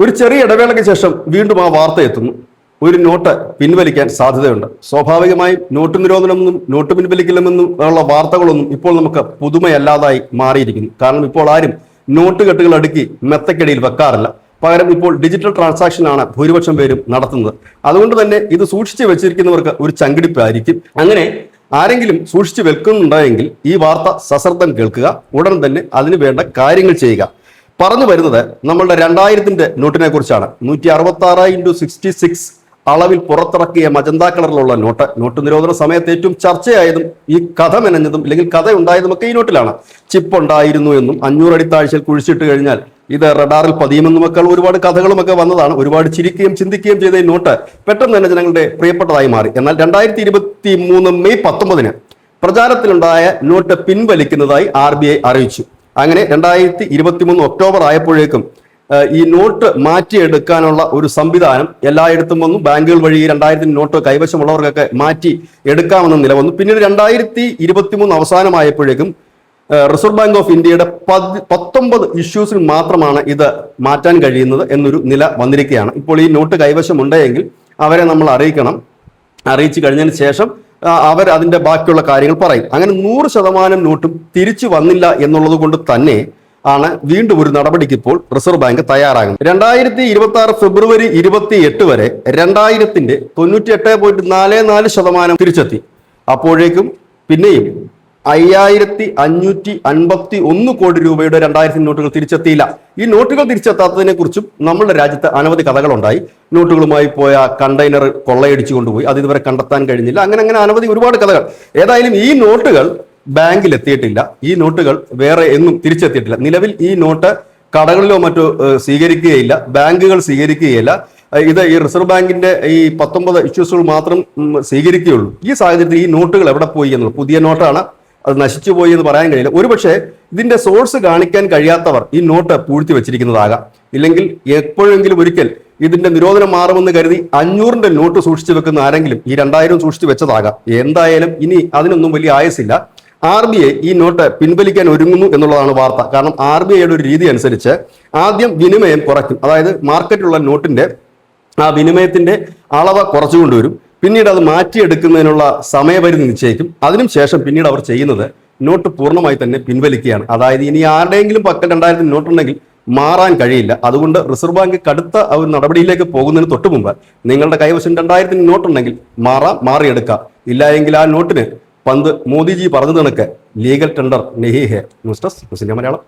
ഒരു ചെറിയ ഇടവേളയ്ക്ക് ശേഷം വീണ്ടും ആ വാർത്ത എത്തുന്നു. ഒരു നോട്ട് പിൻവലിക്കാൻ സാധ്യതയുണ്ട്. സ്വാഭാവികമായും നോട്ട് നിരോധനമെന്നും നോട്ട് പിൻവലിക്കലുമെന്നും ഉള്ള വാർത്തകളൊന്നും ഇപ്പോൾ നമുക്ക് പുതുമയല്ലാതായി മാറിയിരിക്കുന്നു. കാരണം ഇപ്പോൾ ആരും നോട്ട് കെട്ടുകൾ അടുക്കി മെത്തക്കടിയിൽ വെക്കാറില്ല. പകരം ഇപ്പോൾ ഡിജിറ്റൽ ട്രാൻസാക്ഷനാണ് ഭൂരിപക്ഷം പേരും നടത്തുന്നത്. അതുകൊണ്ട് തന്നെ ഇത് സൂക്ഷിച്ചു വെച്ചിരിക്കുന്നവർക്ക് ഒരു ചങ്കിടിപ്പായിരിക്കും. അങ്ങനെ ആരെങ്കിലും സൂക്ഷിച്ചു വെക്കുന്നുണ്ടായെങ്കിൽ ഈ വാർത്ത സശ്രദ്ധം കേൾക്കുക, ഉടൻ തന്നെ അതിനു വേണ്ട കാര്യങ്ങൾ ചെയ്യുക. പറഞ്ഞു വരുന്നത് നമ്മളുടെ 2000 നോട്ടിനെ കുറിച്ചാണ്. 166x66 അളവിൽ പുറത്തിറക്കിയ മജന്ത കളറിലുള്ള നോട്ട് നിരോധന സമയത്ത് ഏറ്റവും ചർച്ചയായതും ഈ കഥ മെനഞ്ഞതും അല്ലെങ്കിൽ കഥ ഉണ്ടായതുമൊക്കെ ഈ നോട്ടിലാണ്. ചിപ്പ് ഉണ്ടായിരുന്നു എന്നും 500 അടി താഴ്ചയിൽ കുഴിച്ചിട്ട് കഴിഞ്ഞാൽ ഇത് റഡാറിൽ പതിയുമെന്നുമൊക്കെ ഒരുപാട് കഥകളുമൊക്കെ വന്നതാണ്. ഒരുപാട് ചിരിക്കുകയും ചിന്തിക്കുകയും ചെയ്ത ഈ നോട്ട് പെട്ടെന്ന് തന്നെ ജനങ്ങളുടെ പ്രിയപ്പെട്ടതായി മാറി. എന്നാൽ 2023 മെയ് 19 പ്രചാരത്തിലുണ്ടായ നോട്ട് പിൻവലിക്കുന്നതായി RBI അറിയിച്ചു. അങ്ങനെ 2023 ഒക്ടോബർ ആയപ്പോഴേക്കും ഈ നോട്ട് മാറ്റിയെടുക്കാനുള്ള ഒരു സംവിധാനം എല്ലായിടത്തും വന്നു. ബാങ്കുകൾ വഴി 2000 നോട്ട് കൈവശമുള്ളവർക്കൊക്കെ മാറ്റി എടുക്കാമെന്ന് നില വന്നു. പിന്നീട് 2023 അവസാനമായപ്പോഴേക്കും റിസർവ് ബാങ്ക് ഓഫ് ഇന്ത്യയുടെ 19 ഇഷ്യൂസിൽ മാത്രമാണ് ഇത് മാറ്റാൻ കഴിയുന്നത് എന്നൊരു നില വന്നിരിക്കുകയാണ്. ഇപ്പോൾ ഈ നോട്ട് കൈവശമുണ്ടെങ്കിൽ അവരെ നമ്മൾ അറിയിക്കണം. അറിയിച്ചു കഴിഞ്ഞതിന് ശേഷം അവർ അതിന്റെ ബാക്കിയുള്ള കാര്യങ്ങൾ പറയും. അങ്ങനെ 100% നോട്ടും തിരിച്ചു വന്നില്ല എന്നുള്ളത് കൊണ്ട് തന്നെ ആണ് വീണ്ടും ഒരു നടപടിക്ക് ഇപ്പോൾ റിസർവ് ബാങ്ക് തയ്യാറാകുന്നത്. 2026 ഫെബ്രുവരി 28 വരെ 2000-ന്റെ 98.44% തിരിച്ചെത്തി. അപ്പോഴേക്കും പിന്നെയും 5551 കോടി രൂപയുടെ 2000 നോട്ടുകൾ തിരിച്ചെത്തിയില്ല. ഈ നോട്ടുകൾ തിരിച്ചെത്താത്തതിനെ കുറിച്ചും നമ്മുടെ രാജ്യത്ത് അനവധി കഥകളുണ്ടായി. നോട്ടുകളുമായി പോയ കണ്ടെയ്നർ കൊള്ളയടിച്ചു കൊണ്ടുപോയി, അത് ഇതുവരെ കണ്ടെത്താൻ കഴിഞ്ഞില്ല. അങ്ങനെ അനവധി ഒരുപാട് കഥകൾ. ഏതായാലും ഈ നോട്ടുകൾ ബാങ്കിൽ എത്തിയിട്ടില്ല. ഈ നോട്ടുകൾ വേറെ എങ്ങും തിരിച്ചെത്തിയിട്ടില്ല. നിലവിൽ ഈ നോട്ട് കടകളിലോ മറ്റോ സ്വീകരിക്കുകയില്ല, ബാങ്കുകൾ സ്വീകരിക്കുകയില്ല. ഇത് ഈ റിസർവ് ബാങ്കിന്റെ ഈ 19 ഇഷ്യൂസുകൾ മാത്രം സ്വീകരിക്കുകയുള്ളൂ. ഈ സാഹചര്യത്തിൽ ഈ നോട്ടുകൾ എവിടെ പോയി എന്നുള്ളത്, പുതിയ നോട്ടാണ്, അത് നശിച്ചു പോയി എന്ന് പറയാൻ കഴിയില്ല. ഒരുപക്ഷെ ഇതിന്റെ സോഴ്സ് കാണിക്കാൻ കഴിയാത്തവർ ഈ നോട്ട് പൂഴ്ത്തി വെച്ചിരിക്കുന്നതാകാം. ഇല്ലെങ്കിൽ എപ്പോഴെങ്കിലും ഒരിക്കൽ ഇതിന്റെ നിരോധനം മാറുമെന്ന് കരുതി 500-ന്റെ നോട്ട് സൂക്ഷിച്ചു വെക്കുന്ന ആരെങ്കിലും ഈ 2000 സൂക്ഷിച്ചു വെച്ചതാകാം. എന്തായാലും ഇനി അതിനൊന്നും വലിയ ആയസില്ല. RBI ഈ നോട്ട് പിൻവലിക്കാൻ ഒരുങ്ങുന്നു എന്നുള്ളതാണ് വാർത്ത. കാരണം RBIയുടെ ഒരു രീതി അനുസരിച്ച് ആദ്യം വിനിമയം കുറയ്ക്കും. അതായത് മാർക്കറ്റിലുള്ള നോട്ടിന്റെ ആ വിനിമയത്തിന്റെ അളവ് കുറച്ചു കൊണ്ടുവരും. പിന്നീട് അത് മാറ്റിയെടുക്കുന്നതിനുള്ള സമയപരിധി നിശ്ചയിക്കും. അതിനുശേഷം പിന്നീട് അവർ ചെയ്യുന്നത് നോട്ട് പൂർണ്ണമായി തന്നെ പിൻവലിക്കുകയാണ്. അതായത് ഇനി ആരുടെയെങ്കിലും പക്കൽ 2000 നോട്ടുണ്ടെങ്കിൽ മാറാൻ കഴിയില്ല. അതുകൊണ്ട് റിസർവ് ബാങ്ക് കടുത്ത ഒരു നടപടിയിലേക്ക് പോകുന്നതിന് തൊട്ട് മുമ്പ് നിങ്ങളുടെ കൈവശം 2000 നോട്ടുണ്ടെങ്കിൽ മാറിയെടുക്കാം. ഇല്ല എങ്കിൽ ആ നോട്ടിന് പന്ത് മോദിജി പറഞ്ഞു കണക്ക് ലീഗൽ ടെൻഡർ നെഹി ഹെ. News desk news India Malayalam.